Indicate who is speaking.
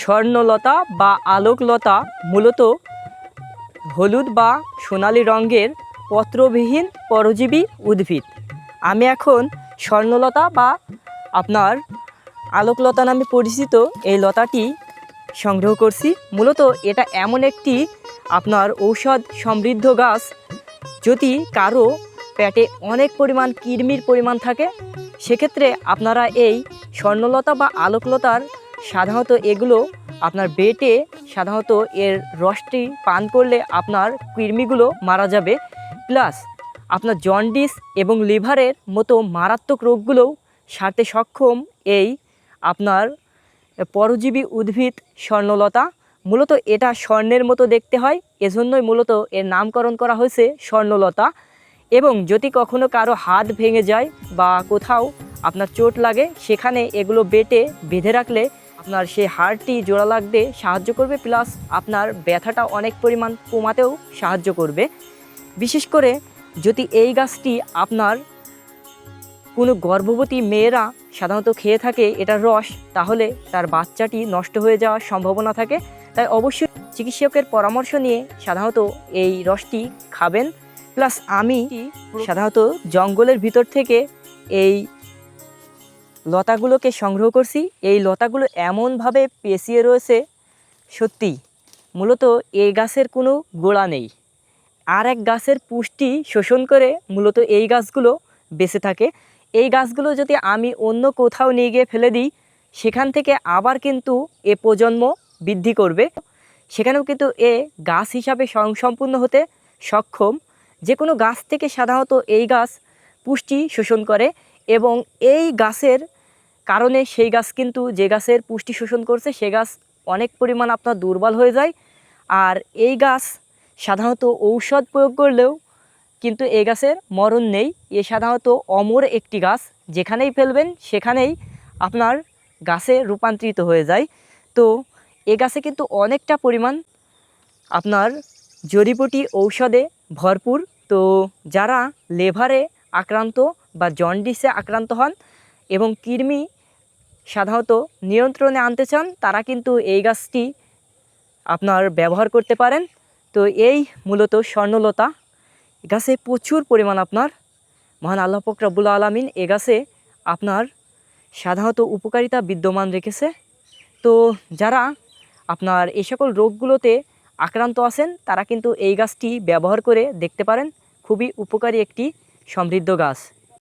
Speaker 1: স্বর্ণলতা বা আলোকলতা মূলত হলুদ বা সোনালি রঙের পত্রবিহীন পরজীবী উদ্ভিদ। আমি এখন স্বর্ণলতা বা আপনার আলোকলতা নামে পরিচিত এই লতাটি সংগ্রহ করছি। মূলত এটা এমন একটি আপনার ঔষধ সমৃদ্ধ গাছ, যদি কারো পেটে অনেক পরিমাণ কৃমির পরিমাণ থাকে সেক্ষেত্রে আপনারা এই স্বর্ণলতা বা আলোকলতার সাধারণত এগুলো আপনার বেটে সাধারণত এর রসটি পান করলে আপনার কৃমিগুলো মারা যাবে, প্লাস আপনার জন্ডিস এবং লিভারের মতো মারাত্মক রোগগুলোও সারতে সক্ষম এই আপনার পরজীবী উদ্ভিদ স্বর্ণলতা। মূলত এটা স্বর্ণের মতো দেখতে হয়, এজন্যই মূলত এর নামকরণ করা হয়েছে স্বর্ণলতা। এবং যদি কখনো কারো হাত ভেঙে যায় বা কোথাও আপনার চোট লাগে সেখানে এগুলো বেটে বেঁধে রাখলে আপনার সেই হাড়টি জোড়া লাগতে সাহায্য করবে, প্লাস আপনার ব্যথাটা অনেক পরিমাণ কমাতেও সাহায্য করবে। বিশেষ করে যদি এই গাছটি আপনার কোনো গর্ভবতী মেয়েরা সাধারণত খেয়ে থাকে এটার রস, তাহলে তার বাচ্চাটি নষ্ট হয়ে যাওয়ার সম্ভাবনা থাকে। তাই অবশ্যই চিকিৎসকের পরামর্শ নিয়ে সাধারণত এই রসটি খাবেন। প্লাস আমি সাধারণত জঙ্গলের ভিতর থেকে এই লতাগুলোকে সংগ্রহ করছি। এই লতাগুলো এমনভাবে পেঁচিয়ে রয়েছে, সত্যি মূলত এই গাছের কোনো গোড়া নেই, আর এক গাছের পুষ্টি শোষণ করে মূলত এই গাছগুলো বেঁচে থাকে। এই গাছগুলো যদি আমি অন্য কোথাও নিয়ে গিয়ে ফেলে দিই সেখান থেকে আবার কিন্তু এ প্রজন্ম বৃদ্ধি করবে, সেখানেও কিন্তু এ গাছ হিসাবে স্বয়ংসম্পূর্ণ হতে সক্ষম। যে কোনো গাছ থেকে সাধারণত এই গাছ পুষ্টি শোষণ করে এবং এই গাছের কারণে সেই গাছ কিন্তু যে গাছের পুষ্টি শোষণ করছে সে গাছ অনেক পরিমাণ আপনার দুর্বল হয়ে যায়। আর এই গাছ সাধারণত ঔষধ প্রয়োগ করলেও কিন্তু এই গাছের মরণ নেই। এ সাধারণত অমর একটি গাছ, যেখানেই ফেলবেন সেখানেই আপনার গাছে রূপান্তরিত হয়ে যায়। তো এ গাছে কিন্তু অনেকটা পরিমাণ আপনার জড়িবুটি ঔষধে ভরপুর। তো যারা লিভারে আক্রান্ত বা জন্ডিসে আক্রান্ত হন এবং কৃমি সাধারণত নিয়ন্ত্রণে আনতে চান তারা কিন্তু এই গাছটি আপনার ব্যবহার করতে পারেন। তো এই মূলত স্বর্ণলতা গাছে প্রচুর পরিমাণ আপনার মহান আল্লাহ পাক রব্বুল আলামিন এ গাছে আপনার সাধারণত উপকারিতা বিদ্যমান রেখেছে। তো যারা আপনার এই সকল রোগগুলোতে আক্রান্ত আছেন তারা কিন্তু এই গাছটি ব্যবহার করে দেখতে পারেন, খুবই উপকারী একটি সমৃদ্ধ গাছ।